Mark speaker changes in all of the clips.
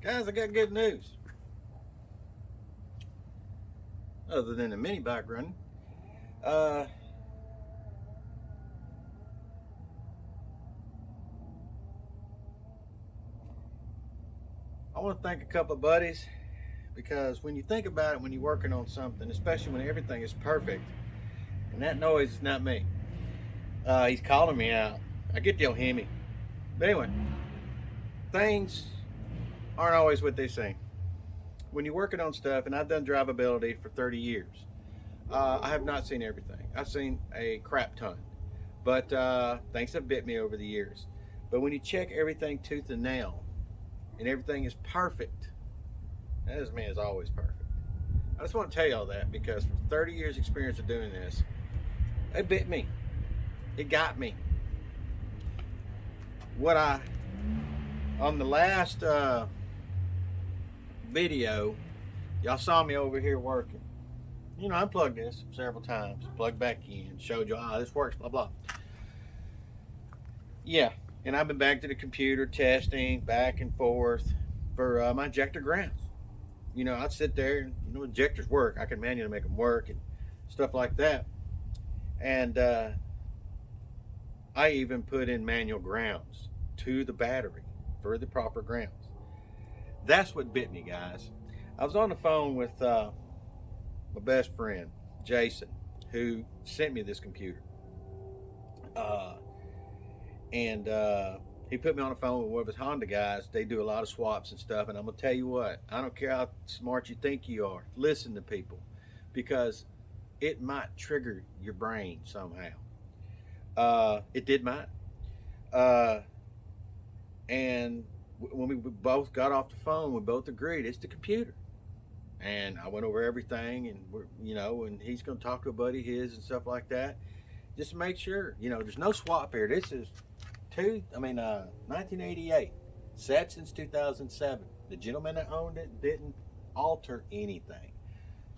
Speaker 1: Guys, I got good news. Other than the mini bike running. Uh, I want to thank a couple of buddies because when you think about it, when you're working on something, especially when everything is perfect, and that noise is not me. He's calling me out. I get they'll hear me. But anyway, things aren't always what they seem. When you're working on stuff, and I've done drivability for 30 years, I have not seen everything. I've seen a crap ton, but things have bit me over the years. But when you check everything tooth and nail, and everything is perfect, that doesn't mean it's always perfect. I just want to tell you all that because for 30 years experience of doing this, it bit me. It got me. On the last video, y'all saw me over here working. You know, I plugged this several times, plugged back in, showed you, this works, blah, blah. Yeah, and I've been back to the computer testing back and forth for my injector grounds. You know, I'd sit there and, injectors work. I can manually make them work and stuff like that. And I even put in manual grounds to the battery for the proper grounds. That's what bit me, guys. I was on the phone with my best friend, Jason, who sent me this computer. And he put me on the phone with one of his Honda guys. They do a lot of swaps and stuff. And I'm going to tell you what, I don't care how smart you think you are. Listen to people because it might trigger your brain somehow. It did mine. And when we both got off the phone, we both agreed it's the computer. And I went over everything, and and he's going to talk to a buddy of his and stuff like that, just to make sure. There's no swap here. This is 1988. Sat since 2007. The gentleman that owned it didn't alter anything,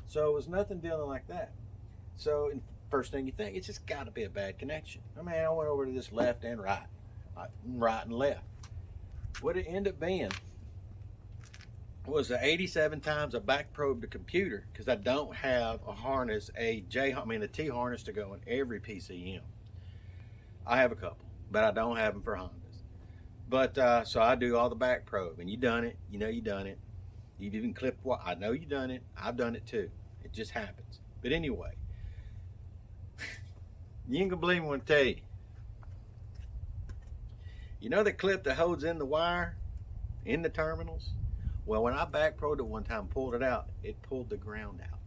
Speaker 1: so it was nothing dealing like that. So first thing you think, it's just got to be a bad connection. I went over to this left and right and left. What it ended up being was 87 times I back probed the computer because I don't have a harness, a T harness to go in every PCM. I have a couple, but I don't have them for Hondas. But so I do all the back probe, and you done it. You done it. You've even clipped what I know you done it. I've done it too. It just happens. But anyway, you ain't gonna believe me when I tell you. You know the clip that holds in the wire in the terminals? Well, when I back probed it one time, pulled it out, it pulled the ground out.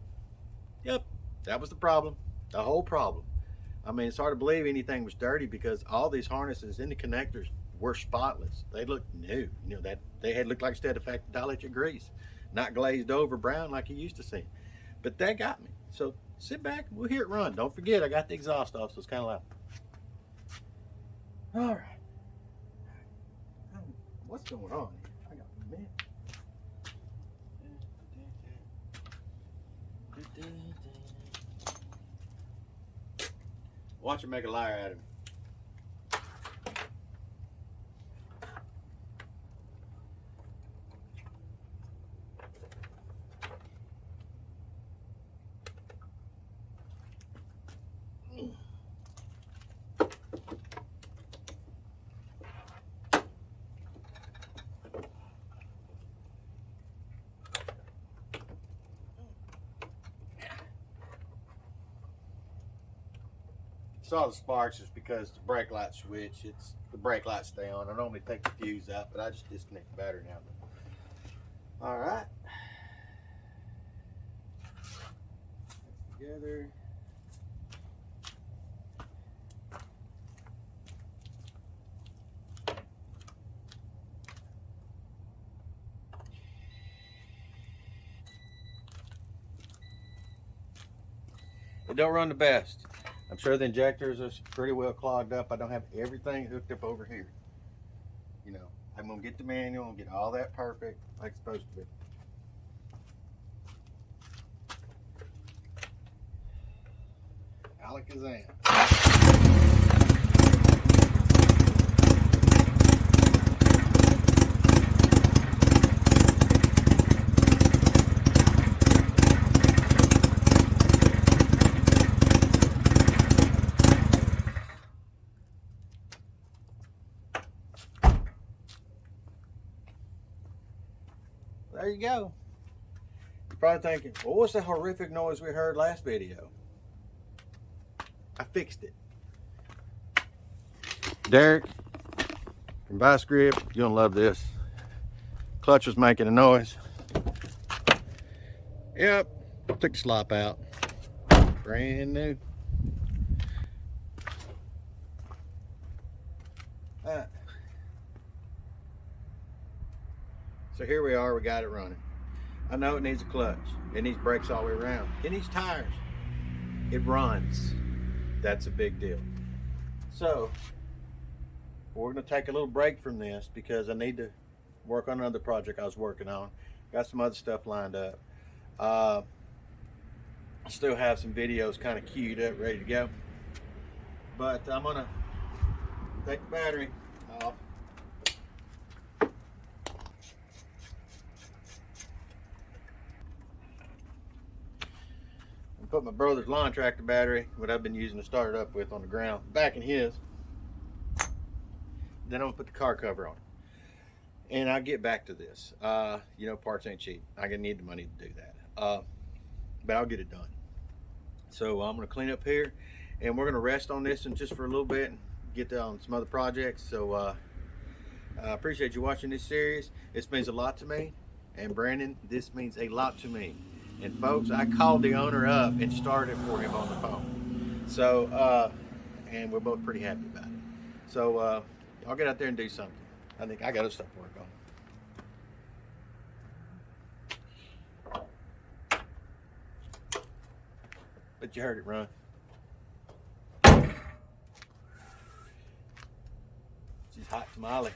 Speaker 1: Yep, that was the problem. The whole problem. It's hard to believe anything was dirty because all these harnesses in the connectors were spotless. They looked new. That they had looked like instead of fact dielectric grease, not glazed over brown like you used to see. But that got me. So sit back, we'll hear it run. Don't forget, I got the exhaust off, so it's kind of loud. All right. What's going on here? I got a minute. Watch her make a liar out of me. Saw the sparks just because the brake light switch, the brake lights stay on. I normally take the fuse out, but I just disconnect the battery now. All right, that's together. It don't run the best. I'm sure the injectors are pretty well clogged up. I don't have everything hooked up over here. I'm gonna get the manual and get all that perfect like it's supposed to be. Alakazam. There you go. You're probably thinking, well, what's the horrific noise we heard last video? I fixed it. Derek from Vice Grip, you're gonna love this. Clutch was making a noise. Yep, took the slop out. Brand new. Alright. So here we are, we got it running. I know it needs a clutch. It needs brakes all the way around. It needs tires. It runs. That's a big deal. So we're gonna take a little break from this because I need to work on another project I was working on. Got some other stuff lined up. I still have some videos kind of queued up, ready to go. But I'm gonna take the battery off. And put my brother's lawn tractor battery, what I've been using to start it up with, on the ground, back in his. Then I'm gonna put the car cover on it. And I'll get back to this. You know, parts ain't cheap. I'm gonna need the money to do that. But I'll get it done. So I'm gonna clean up here, and we're gonna rest on this one just for a little bit and get on some other projects. So I appreciate you watching this series. This means a lot to me, and Brandon, this means a lot to me. And folks, I called the owner up and started for him on the phone. So and we're both pretty happy about it. So I'll get out there and do something. I think I got stuff to work on. But you heard it run. She's hot tamale.